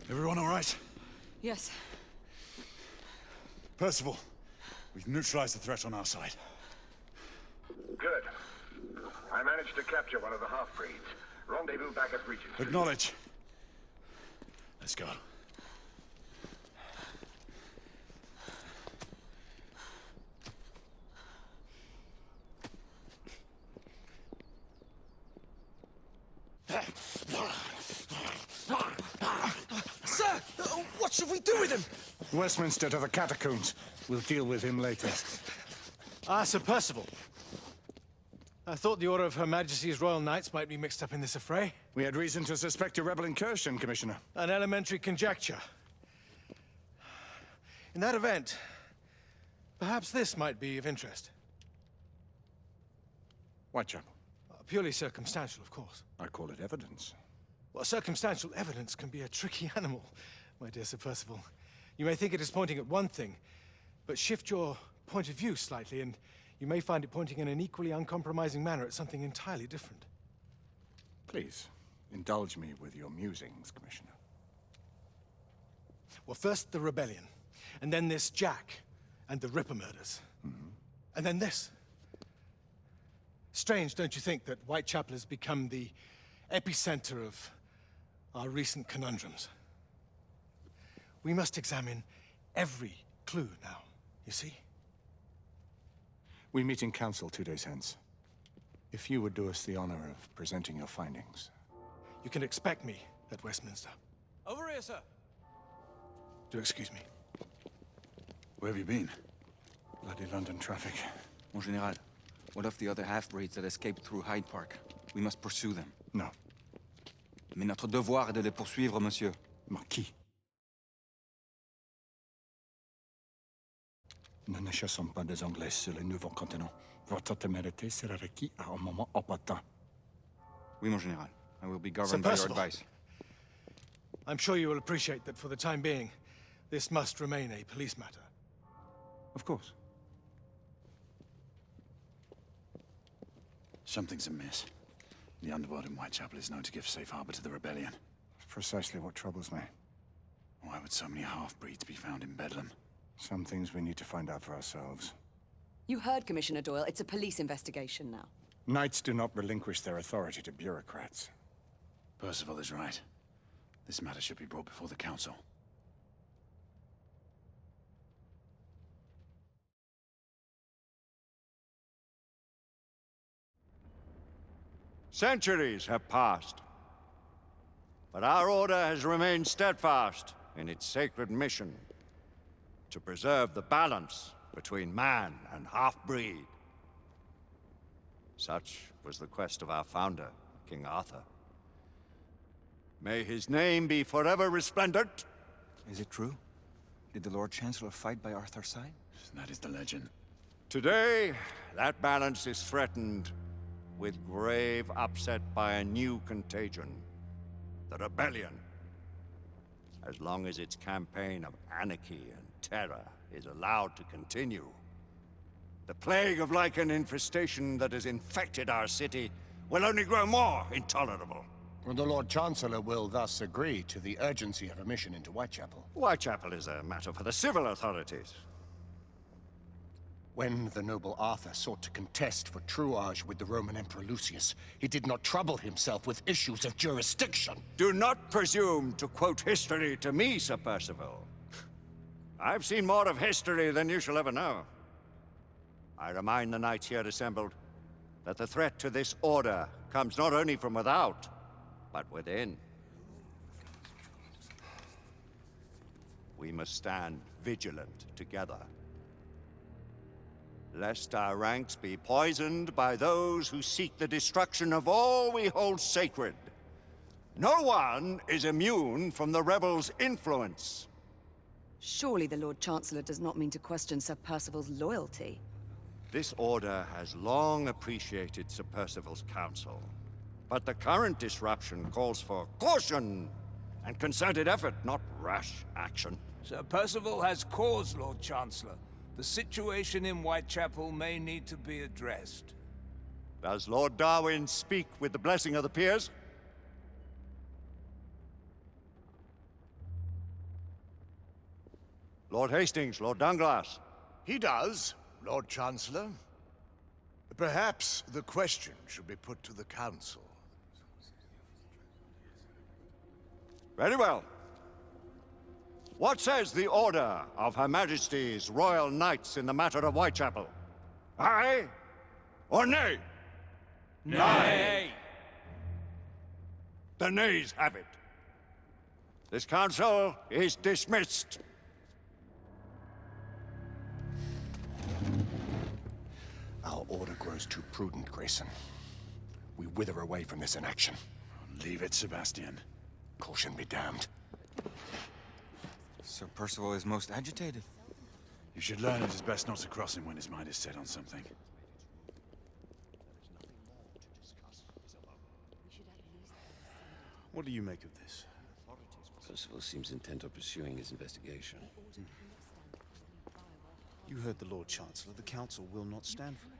Everyone all right? Yes. Percival, we've neutralized the threat on our side. Good. I managed to capture one of the half-breeds. Rendezvous back at Regent. Acknowledge. Let's go. Sir! What should we do with him? Westminster to the catacombs. We'll deal with him later. Ah, Sir Percival. I thought the Order of Her Majesty's Royal Knights might be mixed up in this affray. We had reason to suspect a rebel incursion, Commissioner. An elementary conjecture. In that event, perhaps this might be of interest. Whitechapel. Purely circumstantial, of course. I call it evidence. Well, circumstantial evidence can be a tricky animal, my dear Sir Percival. You may think it is pointing at one thing, but shift your point of view slightly, and you may find it pointing in an equally uncompromising manner at something entirely different. Please, indulge me with your musings, Commissioner. Well, first the rebellion, and then this Jack, and the Ripper murders. And then this. Strange, don't you think, that Whitechapel has become the epicenter of our recent conundrums? We must examine every clue now, you see? We meet in council 2 days hence. If you would do us the honor of presenting your findings. You can expect me at Westminster. Over here, sir. Do excuse me. Where have you been? Bloody London traffic. Mon Général, what of the other half-breeds that escaped through Hyde Park? We must pursue them. No. Mais notre devoir est de les poursuivre, monsieur. Marquis. Nous ne chassons pas des Anglais sur le nouveau continent. Votre témérité sera requis à un moment opportun. Oui, mon Général. I will be Sir governed by your Percival. advice. I'm sure you will appreciate that for the time being, this must remain a police matter. Of course. Something's amiss. The underworld in Whitechapel is known to give safe harbor to the rebellion. Precisely what troubles me. Why would so many half-breeds be found in Bedlam? Some things we need to find out for ourselves. You heard, Commissioner Doyle. It's a police investigation now. Knights do not relinquish their authority to bureaucrats. Percival is right. This matter should be brought before the council. Centuries have passed, but our order has remained steadfast in its sacred mission to preserve the balance between man and half-breed. Such was the quest of our founder, King Arthur. May his name be forever resplendent. Is it true? Did the Lord Chancellor fight by Arthur's side? That is the legend. Today, that balance is threatened with grave upset by a new contagion, the rebellion. As long as its campaign of anarchy and terror is allowed to continue, the plague of lichen infestation that has infected our city will only grow more intolerable. Well, the Lord Chancellor will thus agree to the urgency of a mission into Whitechapel. Whitechapel is a matter for the civil authorities. When the noble Arthur sought to contest for truage with the Roman Emperor Lucius, he did not trouble himself with issues of jurisdiction. Do not presume to quote history to me, Sir Percival. I've seen more of history than you shall ever know. I remind the knights here assembled that the threat to this order comes not only from without, but within. We must stand vigilant together, lest our ranks be poisoned by those who seek the destruction of all we hold sacred. No one is immune from the rebels' influence. Surely the Lord Chancellor does not mean to question Sir Percival's loyalty. This order has long appreciated Sir Percival's counsel, but the current disruption calls for caution and concerted effort, not rash action. Sir Percival has cause, Lord Chancellor. The situation in Whitechapel may need to be addressed. Does Lord Darwin speak with the blessing of the peers? Lord Hastings, Lord Dunglass. He does, Lord Chancellor. Perhaps the question should be put to the Council. Very well. What says the Order of Her Majesty's Royal Knights in the matter of Whitechapel? Aye or nay? Nay! The nays have it. This council is dismissed. Our order grows too prudent, Grayson. We wither away from this inaction. Leave it, Sebastian. Caution be damned. Sir Percival is most agitated. You should learn it is best not to cross him when his mind is set on something. What do you make of this? Percival seems intent on pursuing his investigation. You heard the Lord Chancellor. The Council will not stand for it.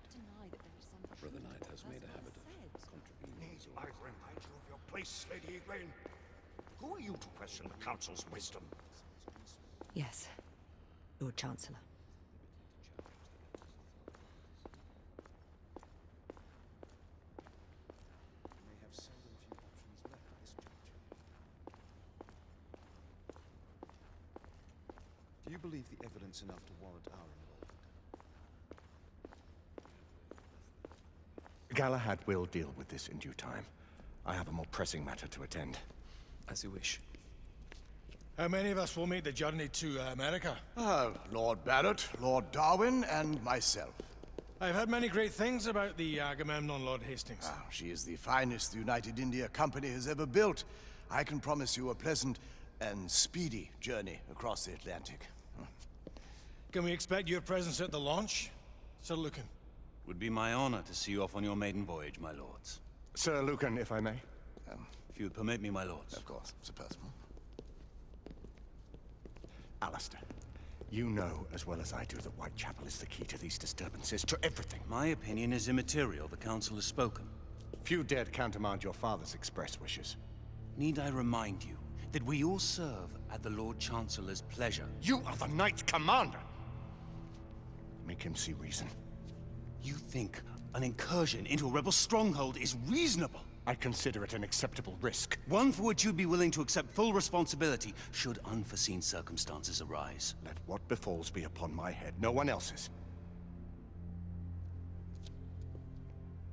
Brother Knight has made a habit of contravening his I orders. remind you of your place, Lady Egwene. Who are you to question the Council's wisdom? Yes, Lord Chancellor. Do you believe the evidence enough to warrant our involvement? Galahad will deal with this in due time. I have a more pressing matter to attend. As you wish. How many of us will make the journey to America? Lord Barrett, Lord Darwin, and myself. I've heard many great things about the Agamemnon, Lord Hastings. She is the finest the United India Company has ever built. I can promise you a pleasant and speedy journey across the Atlantic. Can we expect your presence at the launch, Sir Lucan? Would be my honor to see you off on your maiden voyage, my lords. Sir Lucan, if I may. If you would permit me, my lords. Of course, Sir Percival. Alistair, you know as well as I do that Whitechapel is the key to these disturbances, to everything. My opinion is immaterial. The Council has spoken. Few dared countermand your father's express wishes. Need I remind you that we all serve at the Lord Chancellor's pleasure? You are the Knight Commander! Make him see reason. You think an incursion into a rebel stronghold is reasonable? I consider it an acceptable risk. One for which you'd be willing to accept full responsibility should unforeseen circumstances arise. Let what befalls be upon my head, no one else's.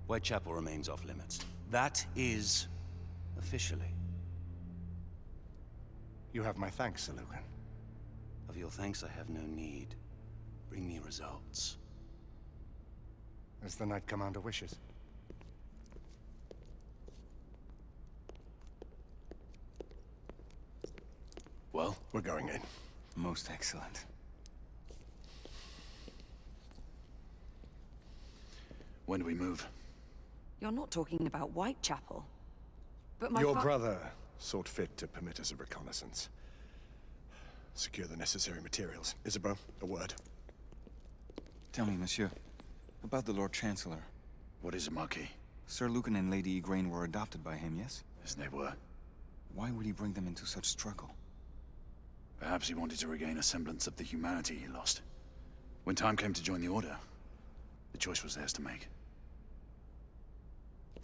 Whitechapel remains off limits. That is officially. You have my thanks, Sir Lucan. Of your thanks I have no need. Bring me results. As the Knight Commander wishes. Well, We're going in. Most excellent. when do we move? You're not talking about Whitechapel. But my Your fa- brother thought fit to permit us a reconnaissance. Secure the necessary materials. Isabeau, a word. Tell me, monsieur, about the Lord Chancellor. What is a Marquis? Sir Lucan and Lady Igraine were adopted by him, yes? As they were. Why would he bring them into such struggle? Perhaps he wanted to regain a semblance of the humanity he lost. When time came to join the Order, the choice was theirs to make.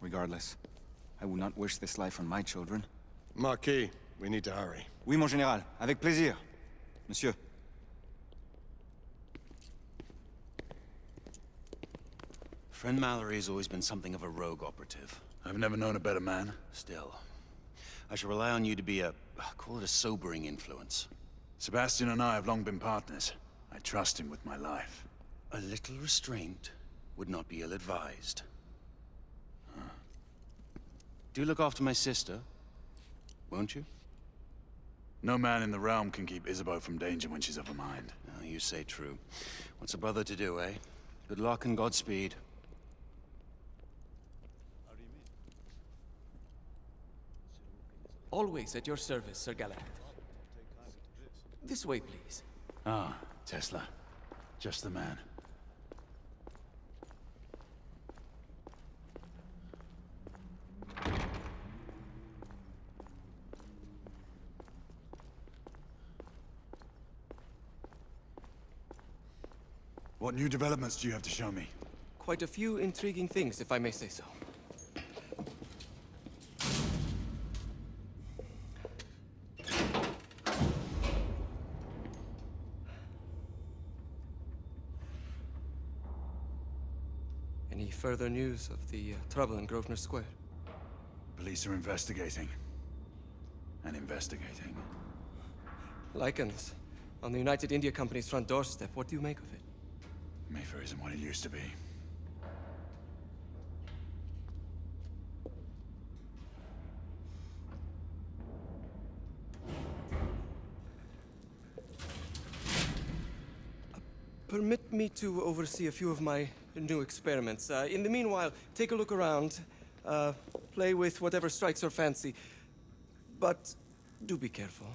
Regardless, I would not wish this life on my children. Marquis, we need to hurry. Oui, mon général. Avec plaisir. Monsieur. Friend Mallory has always been something of a rogue operative. I've never known a better man. Still, I shall rely on you to be call it a sobering influence. Sebastian and I have long been partners. I trust him with my life. A little restraint would not be ill-advised. Do look after my sister, won't you? No man in the realm can keep Isabeau from danger when she's of a mind. Oh, you say true. What's a brother to do, eh? Good luck and Godspeed. Always at your service, Sir Galahad. This way, please. Ah, Tesla. Just the man. What new developments do you have to show me? Quite a few intriguing things, if I may say so. Any further news of the trouble in Grosvenor Square? Police are investigating. And investigating. Lycans, on the United India Company's front doorstep. What do you make of it? Mayfair isn't what it used to be. Permit me to oversee a few of my new experiments. In the meanwhile, take a look around. Play with whatever strikes your fancy. But do be careful.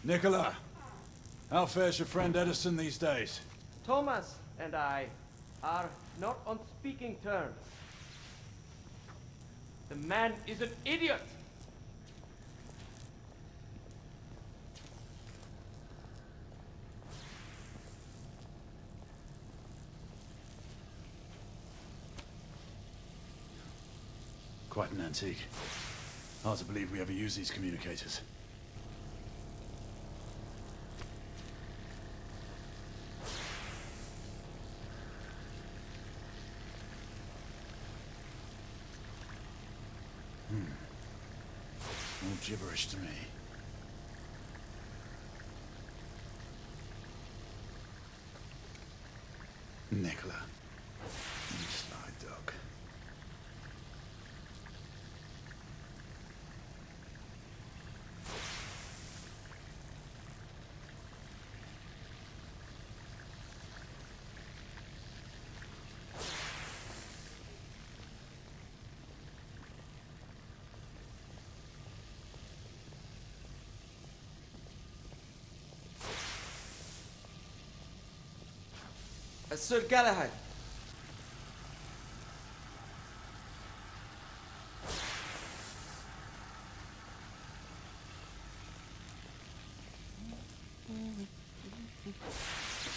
Nicola, how fares your friend Edison these days? Thomas and I are not on speaking terms. The man is an idiot! Quite an antique. Hard to believe we ever use these communicators. All gibberish to me. Nicola, you sly dog. Sir Galahad.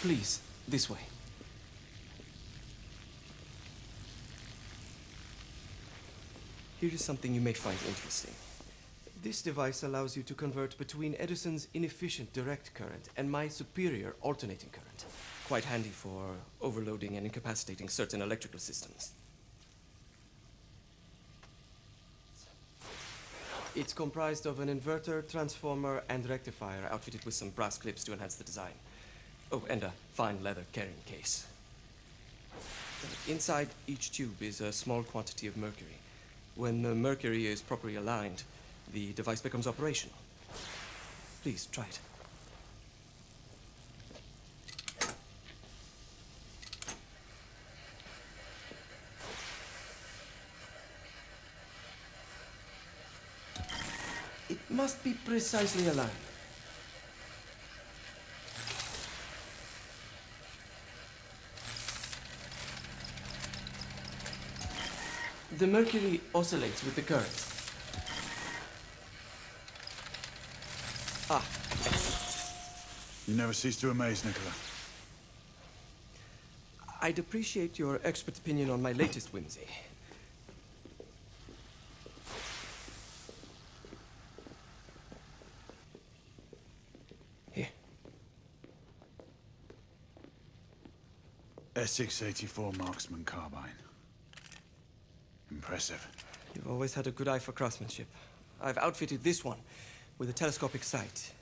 Please, this way. Here is something you may find interesting. This device allows you to convert between Edison's inefficient direct current and my superior alternating current. Quite handy for overloading and incapacitating certain electrical systems. It's comprised of an inverter, transformer, and rectifier outfitted with some brass clips to enhance the design. Oh, and a fine leather carrying case. Inside each tube is a small quantity of mercury. When the mercury is properly aligned, the device becomes operational. Please, try it. It must be precisely aligned. The mercury oscillates with the current. Ah, You never cease to amaze, Nicola. I'd appreciate your expert opinion on my latest whimsy. Here. Essex 84 Marksman Carbine. Impressive. You've always had a good eye for craftsmanship. I've outfitted this one with a telescopic sight.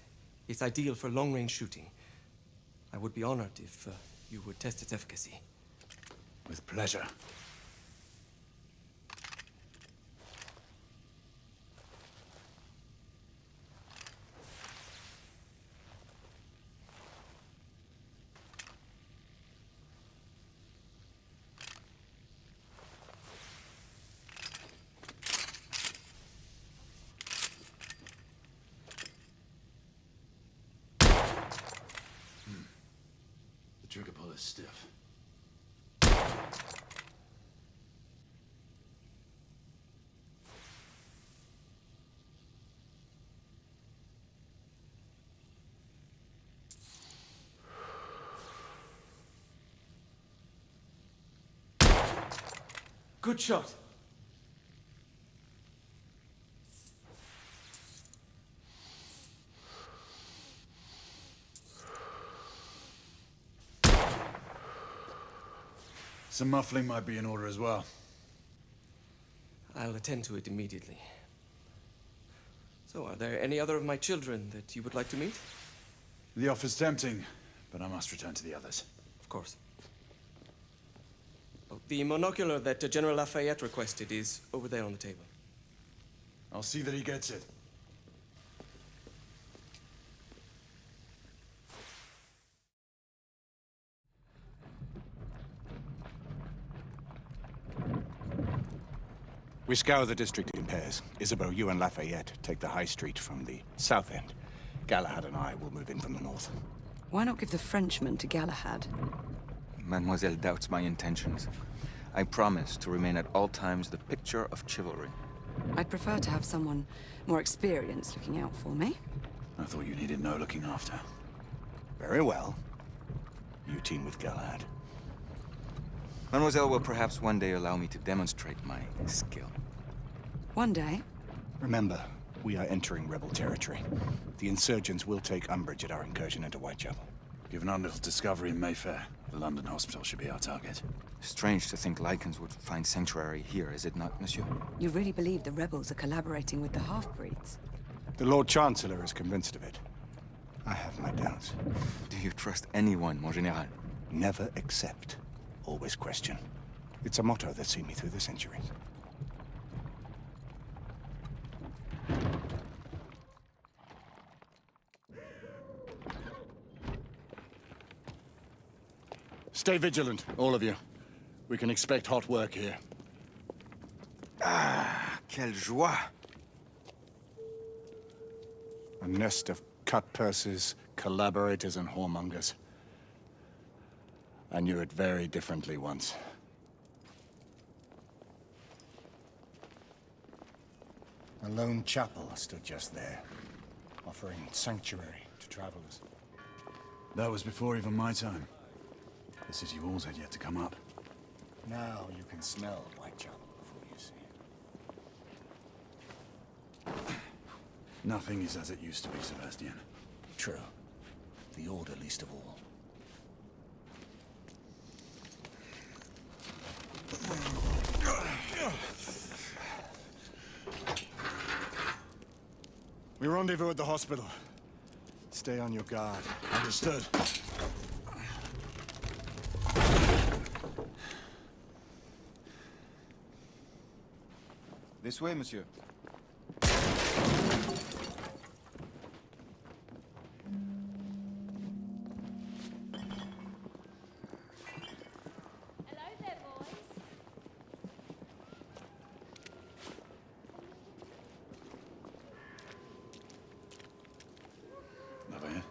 It's ideal for long-range shooting. I would be honored if you would test its efficacy. With pleasure. The trigger pull is stiff. Good shot. Some muffling might be in order as well. I'll attend to it immediately. So, are there any other of my children that you would like to meet? The offer's tempting, but I must return to the others. Of course. Oh, the monocular that General Lafayette requested is over there on the table. I'll see that he gets it. We scour the district in pairs. Isabeau, you and Lafayette take the high street from the south end. Galahad and I will move in from the north. Why not give the Frenchman to Galahad? Mademoiselle doubts my intentions. I promise to remain at all times the picture of chivalry. I'd prefer to have someone more experienced looking out for me. I thought you needed no looking after. Very well. You team with Galahad. Mademoiselle will perhaps one day allow me to demonstrate my skill. One day? Remember, we are entering rebel territory. The insurgents will take umbrage at our incursion into Whitechapel. Given our little discovery in Mayfair, the London hospital should be our target. Strange to think Lycans would find sanctuary here, is it not, monsieur? You really believe the rebels are collaborating with the half-breeds? The Lord Chancellor is convinced of it. I have my doubts. Do you trust anyone, mon général? Never accept. Always question. It's a motto that's seen me through the centuries. Stay vigilant, all of you. We can expect hot work here. Ah, quelle joie! A nest of cut-purses, collaborators, and whoremongers. I knew it very differently once. A lone chapel stood just there, offering sanctuary to travelers. That was before even my time. The city walls had yet to come up. Now you can smell Whitechapel before you see it. Nothing is as it used to be, Sebastian. True. The Order least of all. We rendezvous at the hospital. Stay on your guard. Understood. This way, monsieur. Lafayette?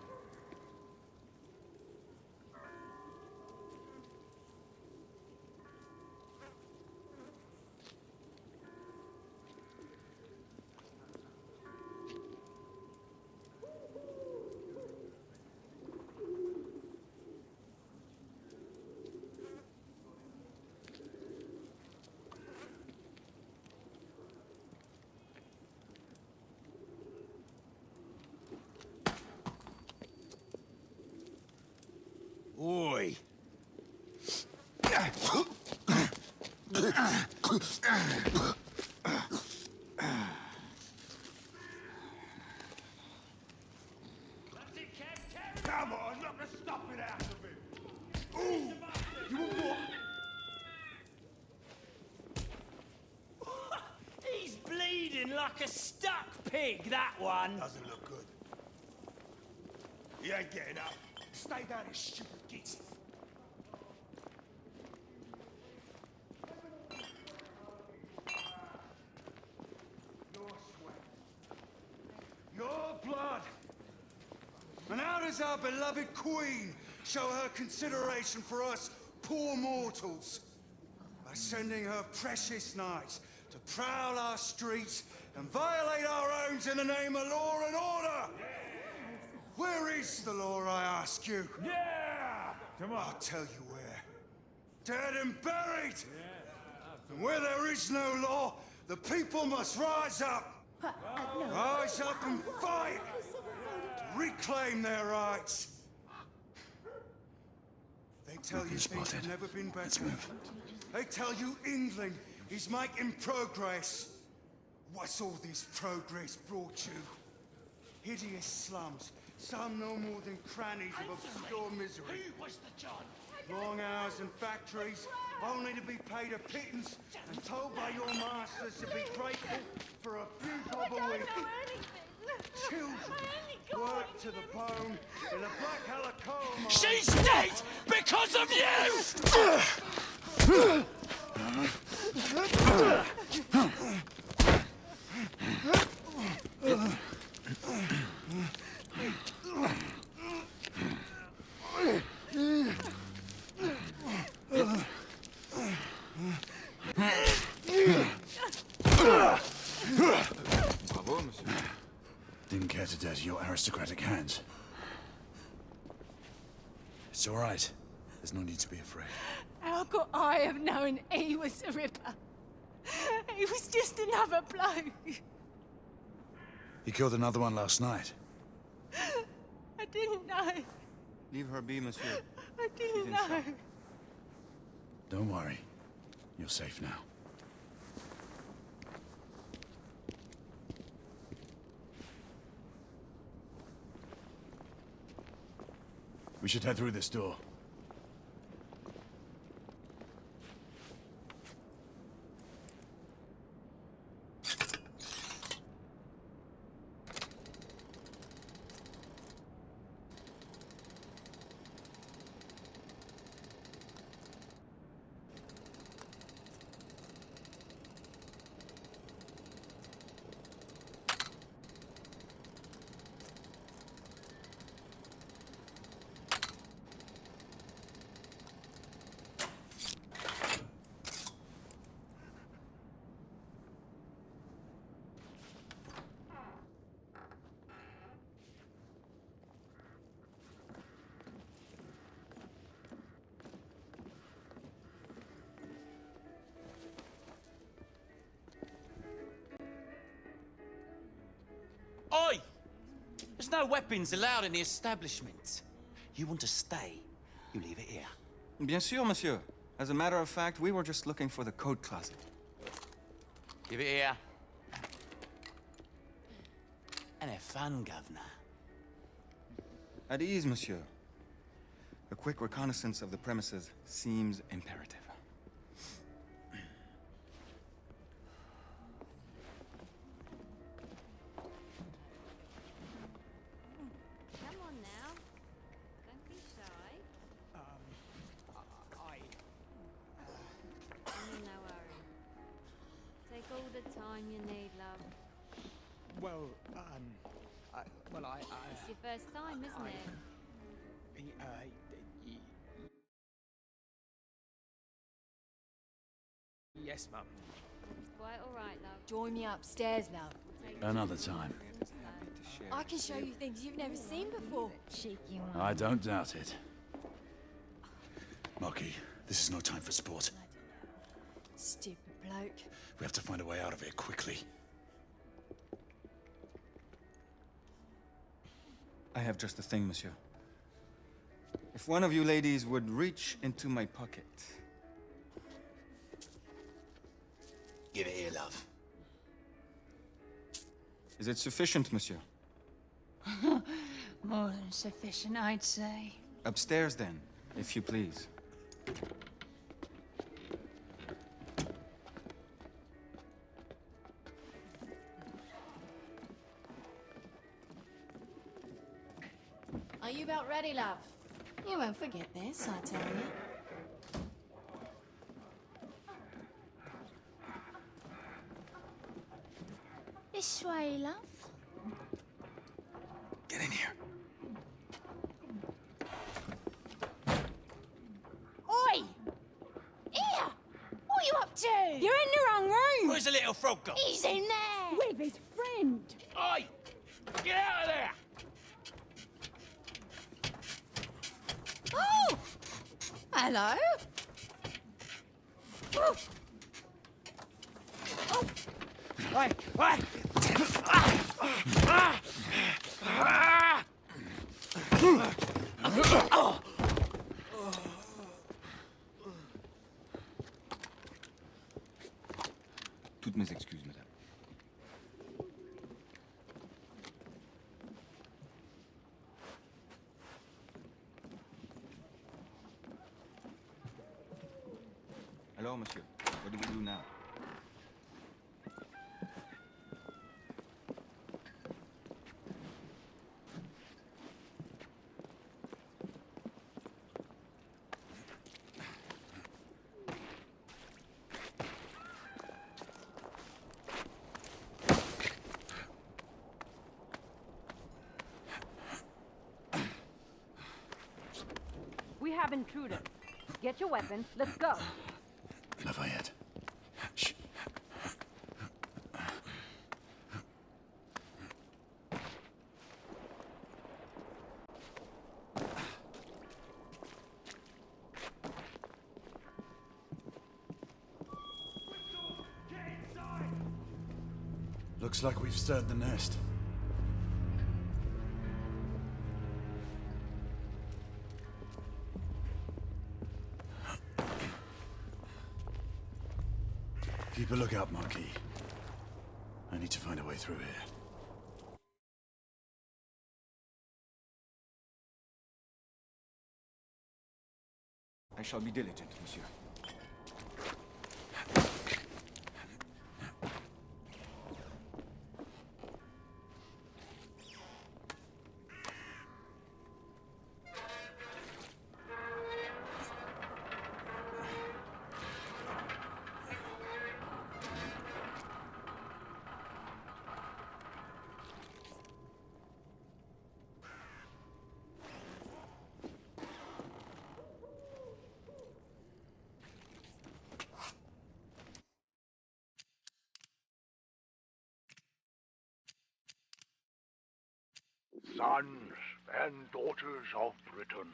Oi! Come on, knock the stuffing out of him! Ooh! You want more? He's bleeding like a stuck pig, that one. Doesn't look good. He ain't getting up. Stay down, you stupid git. Your blood! And how does our beloved queen show her consideration for us poor mortals? By sending her precious knights to prowl our streets and violate our homes in the name of law and order! Where is the law, I ask you? Yeah! Come on. I'll tell you where. Dead and buried! And where there is no law, the people must rise up. Rise up and fight. Reclaim their rights. They tell you things have never been better. Let's move. They tell you England is making progress. What's all this progress brought you? Hideous slums, some no more than crannies of obscure misery. Who was the John? Long hours in factories, only to be paid a pittance and told by your masters to be grateful for a few bob a week. Children worked to the bone in a black hell coal mine. She's dead because of you! Bravo, monsieur. Didn't care to dirty your aristocratic hands. It's all right. There's no need to be afraid. How could I have known he was a ripper? He was just another bloke. He killed another one last night. I didn't know. Leave her be, monsieur. I didn't know. Don't worry. You're safe now. We should head through this door. Oi! There's no weapons allowed in the establishment. You want to stay, you leave it here. Bien sûr, monsieur. As a matter of fact, we were just looking for the coat closet. Give it here. And have fun, governor. At ease, monsieur. A quick reconnaissance of the premises seems imperative. Come on now. Don't be shy. In no hurry. Take all the time you need, love. Well, It's your first time, isn't it? Yes, Mum. It's quite all right, love. Join me upstairs, love. Another time. I can show you things you've never seen before. Cheeky one. I don't doubt it. Mocky, this is no time for sport. Stupid bloke. We have to find a way out of here quickly. I have just the thing, monsieur. If one of you ladies would reach into my pocket. Give it here, love. Is it sufficient, monsieur? More than sufficient, I'd say. Upstairs, then, if you please. Are you about ready, love? You won't forget this, I tell you. This way, love. Get in here. Oi! Here! What are you up to? You're in the wrong room! Where's the little frog gone? He's in there! With his friend! Oi! Get out of there! Oh! Hello? Woo. Toutes mes excuses, madame. Alors, monsieur, what do we do now? We have intruders. Get your weapons. Let's go. Lafayette. Shh. Looks like we've stirred the nest. Keep a lookout, Marquis. I need to find a way through here. I shall be diligent, monsieur. Sons and daughters of Britain,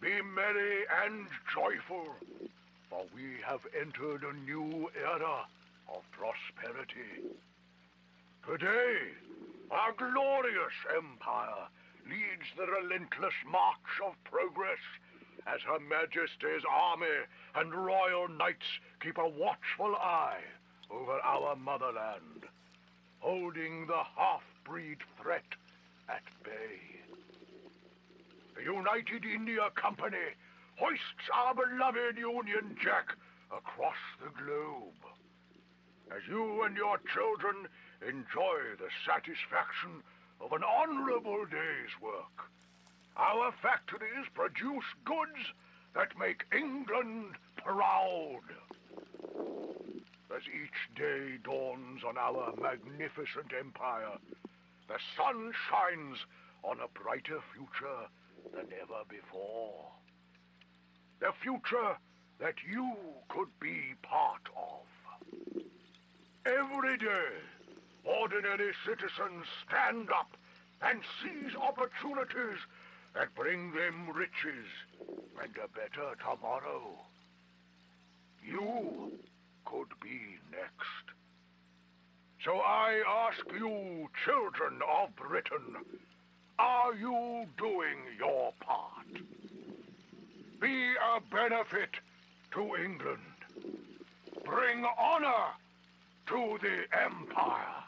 be merry and joyful, for we have entered a new era of prosperity. Today, our glorious empire leads the relentless march of progress as Her Majesty's army and royal knights keep a watchful eye over our motherland, holding the half-breed threat at bay. The United India Company hoists our beloved Union Jack across the globe. As you and your children enjoy the satisfaction of an honorable day's work, our factories produce goods that make England proud. As each day dawns on our magnificent empire, the sun shines on a brighter future than ever before. The future that you could be part of. Every day, ordinary citizens stand up and seize opportunities that bring them riches and a better tomorrow. You could be next. So I ask you, children of Britain, are you doing your part? Be a benefit to England. Bring honor to the Empire.